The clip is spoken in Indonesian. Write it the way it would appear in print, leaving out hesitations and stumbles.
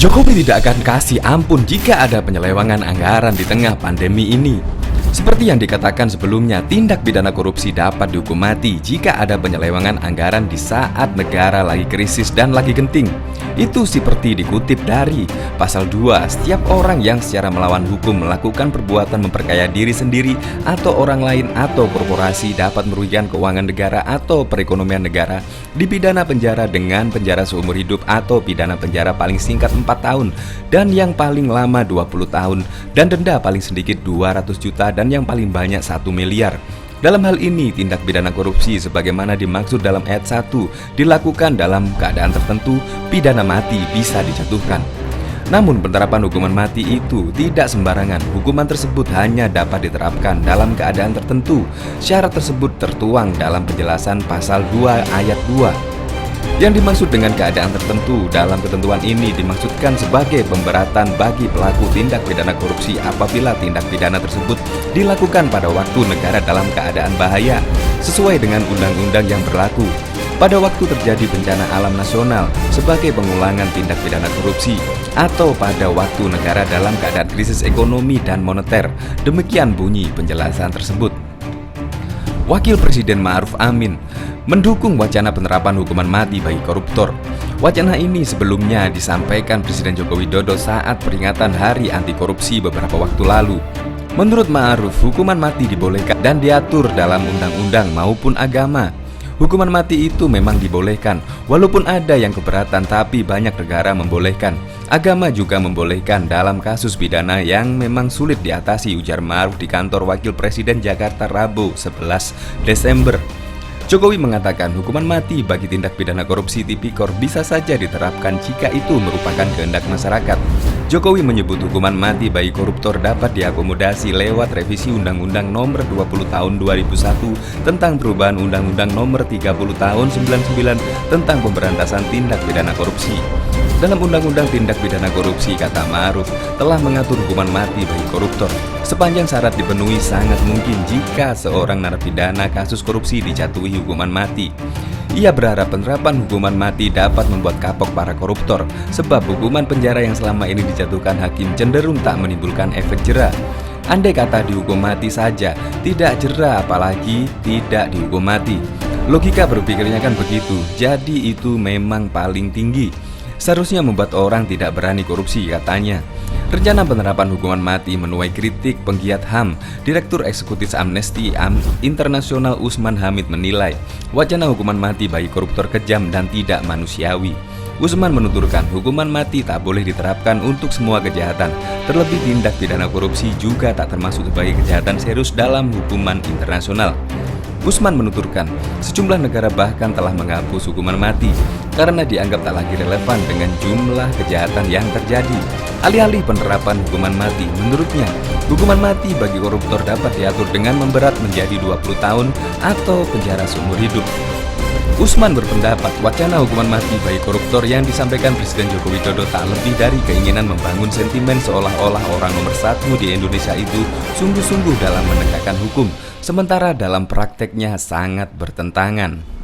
Jokowi tidak akan kasih ampun jika ada penyelewengan anggaran di tengah pandemi ini. Seperti yang dikatakan sebelumnya, tindak pidana korupsi dapat dihukum mati jika ada penyelewengan anggaran di saat negara lagi krisis dan lagi genting. Itu seperti dikutip dari pasal 2, setiap orang yang secara melawan hukum melakukan perbuatan memperkaya diri sendiri atau orang lain atau korporasi dapat merugikan keuangan negara atau perekonomian negara dipidana penjara dengan penjara seumur hidup atau pidana penjara paling singkat 4 tahun dan yang paling lama 20 tahun dan denda paling sedikit 200 juta dan yang paling banyak 1 miliar. Dalam hal ini, tindak pidana korupsi sebagaimana dimaksud dalam ayat 1 dilakukan dalam keadaan tertentu, pidana mati bisa dijatuhkan. Namun penerapan hukuman mati itu tidak sembarangan. Hukuman tersebut hanya dapat diterapkan dalam keadaan tertentu. Syarat tersebut tertuang dalam penjelasan pasal 2 ayat 2. Yang dimaksud dengan keadaan tertentu dalam ketentuan ini dimaksudkan sebagai pemberatan bagi pelaku tindak pidana korupsi apabila tindak pidana tersebut dilakukan pada waktu negara dalam keadaan bahaya sesuai dengan undang-undang yang berlaku, pada waktu terjadi bencana alam nasional sebagai pengulangan tindak pidana korupsi, atau pada waktu negara dalam keadaan krisis ekonomi dan moneter. Demikian bunyi penjelasan tersebut. Wakil Presiden Ma'ruf Amin mendukung wacana penerapan hukuman mati bagi koruptor. Wacana ini sebelumnya disampaikan Presiden Joko Widodo saat peringatan Hari Anti Korupsi beberapa waktu lalu. Menurut Ma'ruf, hukuman mati dibolehkan dan diatur dalam undang-undang maupun agama. Hukuman mati itu memang dibolehkan, walaupun ada yang keberatan tapi banyak negara membolehkan. Agama juga membolehkan dalam kasus pidana yang memang sulit diatasi, ujar Ma'ruf di kantor Wakil Presiden Jakarta Rabu 11 Desember. Jokowi mengatakan hukuman mati bagi tindak pidana korupsi tipikor bisa saja diterapkan jika itu merupakan kehendak masyarakat. Jokowi menyebut hukuman mati bagi koruptor dapat diakomodasi lewat revisi Undang-Undang Nomor 20 Tahun 2001 tentang perubahan Undang-Undang Nomor 30 Tahun 99 tentang pemberantasan tindak pidana korupsi. Dalam Undang-Undang Tindak Pidana Korupsi, kata Ma'ruf, telah mengatur hukuman mati bagi koruptor. Sepanjang syarat dipenuhi, sangat mungkin jika seorang narapidana kasus korupsi dijatuhi hukuman mati. Ia berharap penerapan hukuman mati dapat membuat kapok para koruptor, sebab hukuman penjara yang selama ini dijatuhkan hakim cenderung tak menimbulkan efek jera. Andai kata dihukum mati saja, tidak jera apalagi tidak dihukum mati. Logika berpikirnya kan begitu, jadi itu memang paling tinggi. Seharusnya membuat orang tidak berani korupsi, katanya. Rencana penerapan hukuman mati menuai kritik penggiat HAM. Direktur Eksekutif Amnesty Internasional Usman Hamid menilai wacana hukuman mati bagi koruptor kejam dan tidak manusiawi. Usman menuturkan hukuman mati tak boleh diterapkan untuk semua kejahatan, terlebih tindak pidana korupsi juga tak termasuk sebagai kejahatan serius dalam hukuman internasional. Usman menuturkan, sejumlah negara bahkan telah menghapus hukuman mati karena dianggap tak lagi relevan dengan jumlah kejahatan yang terjadi. Alih-alih penerapan hukuman mati, menurutnya, hukuman mati bagi koruptor dapat diatur dengan memberat menjadi 20 tahun atau penjara seumur hidup. Usman berpendapat wacana hukuman mati bagi koruptor yang disampaikan Presiden Joko Widodo tak lebih dari keinginan membangun sentimen seolah-olah orang nomor satu di Indonesia itu sungguh-sungguh dalam menegakkan hukum, sementara dalam prakteknya sangat bertentangan.